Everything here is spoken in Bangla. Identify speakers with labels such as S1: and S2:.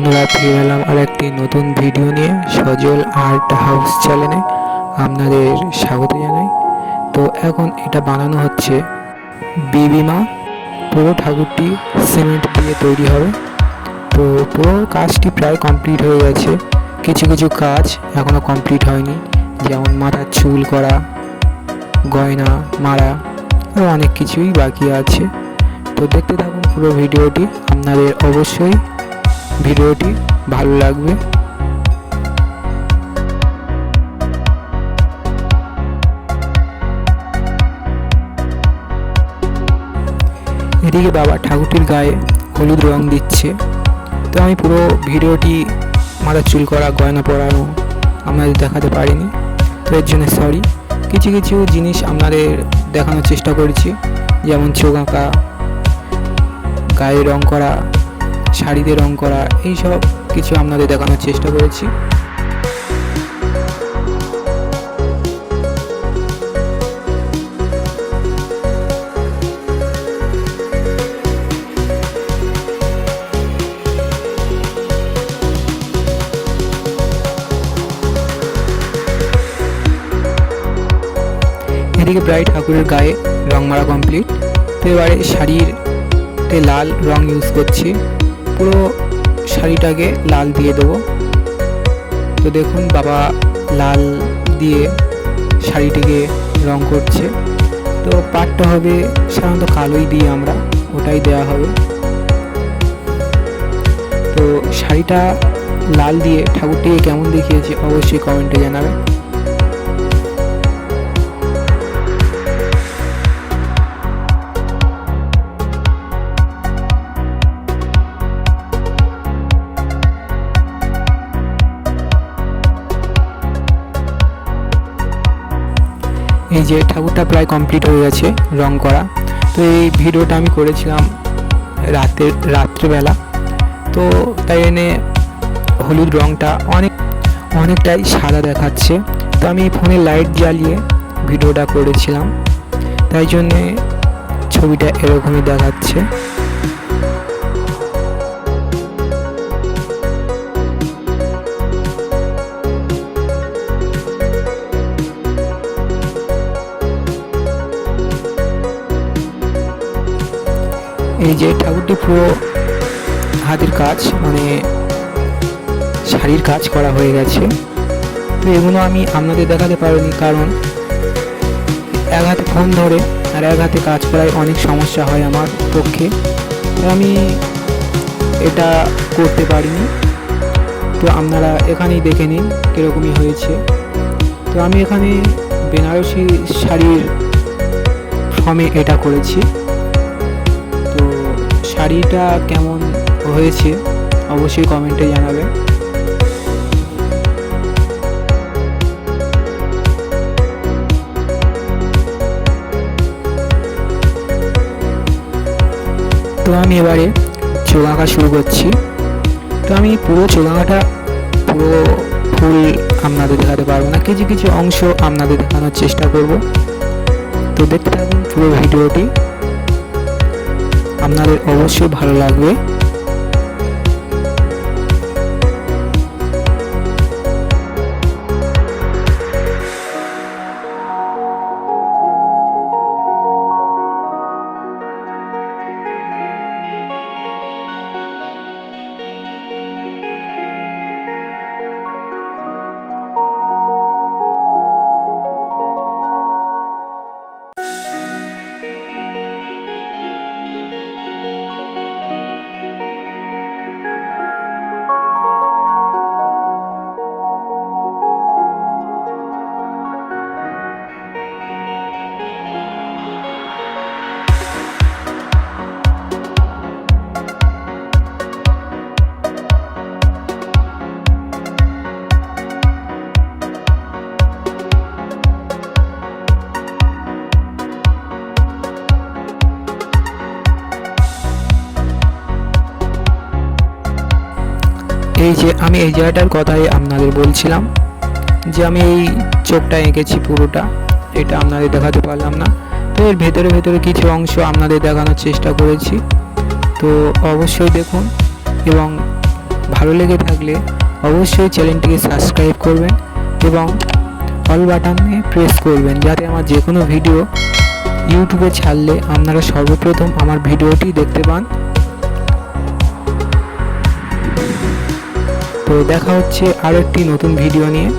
S1: বন্ধুরা, ফিরে এলাম আর একটি নতুন ভিডিও নিয়ে সজল আর্ট হাউস চ্যানেলে আপনাদের স্বাগত জানাই। তো এখন এটা বানানো হচ্ছে বিবিমা। পুরো ঠাকুরটি সিমেন্ট দিয়ে তৈরি হবে। তো পুরো কাজটি প্রায় কমপ্লিট হয়ে গেছে, কিছু কিছু কাজ এখনও কমপ্লিট হয়নি, যেমন মাথার চুল করা, গয়না মারা, আরও অনেক কিছুই বাকি আছে। তো দেখতে থাকুন পুরো ভিডিওটি, আপনাদের অবশ্যই ভিডিওটি ভালো লাগবে। এদিকে বাবা ঠাকুরটির গায়ে হলুদ রং দিচ্ছে। তো আমি পুরো ভিডিওটি মাথার চুল করা, গয়না পরানো আপনাদের দেখাতে পারিনি, তো এর জন্য সরি। কিছু কিছু জিনিস আপনাদের দেখানোর চেষ্টা করেছি, যেমন চোখ আঁকা, গায়ে রং করা, শাড়িতে রং করা, এইসব কিছু আপনাদের দেখানোর চেষ্টা করেছি। এদিকে প্রায় ঠাকুরের গায়ে রং মারা কমপ্লিট। তো এবারে শাড়িতে লাল রং ইউজ করছি, পুরো শাড়িটাকে লাল দিয়ে দেবো। তো দেখুন বাবা লাল দিয়ে শাড়িটিকে রং করছে। তো পাটটা হবে সাধারণত কালোই দিয়ে, আমরা ওটাই দেওয়া হবে। তো শাড়িটা লাল দিয়ে ঠাকুরটিকে কেমন দেখিয়েছে অবশ্যই কমেন্টে জানাবেন। এই যে ঠাকুরটা প্রায় কমপ্লিট হয়ে গেছে রং করা। তো এই ভিডিওটা আমি করেছিলাম রাত্রেবেলা, তো তাই এনে হলুদ রংটা অনেকটাই সাদা দেখাচ্ছে। তো আমি ফোনে লাইট জ্বালিয়ে ভিডিওটা করেছিলাম, তাই জন্যে ছবিটা এরকমই দেখাচ্ছে। এই যে ঠাকুরটি পুরো হাতের কাজ, মানে শাড়ির কাজ করা হয়ে গেছে। তো এগুলো আমি আপনাদের দেখাতে পারিনি, কারণ এক হাতে ফোন ধরে আর এক হাতে কাজ করায় অনেক সমস্যা হয় আমার পক্ষে, আমি এটা করতে পারিনি। তো আপনারা এখানেই দেখে নিন কীরকমই হয়েছে। তো আমি এখানে বেনারসি শাড়ির ফর্মে এটা করেছি। শাড়িটা কেমন হয়েছে অবশ্যই কমেন্টে জানাবেন। তো আমি এবারে চোখ আঁকা শুরু করছি। তো আমি পুরো চোখ আঁকাটা পুরো ফুল আপনাদের দেখাতে পারবো না, কিছু কিছু অংশ আপনাদের দেখানোর চেষ্টা করব। তো দেখতে থাকুন পুরো ভিডিওটি, আপনাদের অবশ্যই ভালো লাগবে। এই যে আমি এই জায়গাটার কথাই আপনাদের বলছিলাম, যে আমি এই চোখটা এঁকেছি পুরোটা, এটা আপনাদের দেখাতে পারলাম না। তো এর ভেতরে ভেতরে কিছু অংশ আপনাদের দেখানোর চেষ্টা করেছি। তো অবশ্যই দেখুন এবং ভালো লেগে থাকলে অবশ্যই চ্যানেলটিকে সাবস্ক্রাইব করবেন এবং অল বাটনে প্রেস করবেন, যাতে আমার যে কোনো ভিডিও ইউটিউবে ছাড়লে আপনারা সর্বপ্রথম আমার ভিডিওটি দেখতে পান। তো দেখা হচ্ছে আরও একটি নতুন ভিডিও নিয়ে।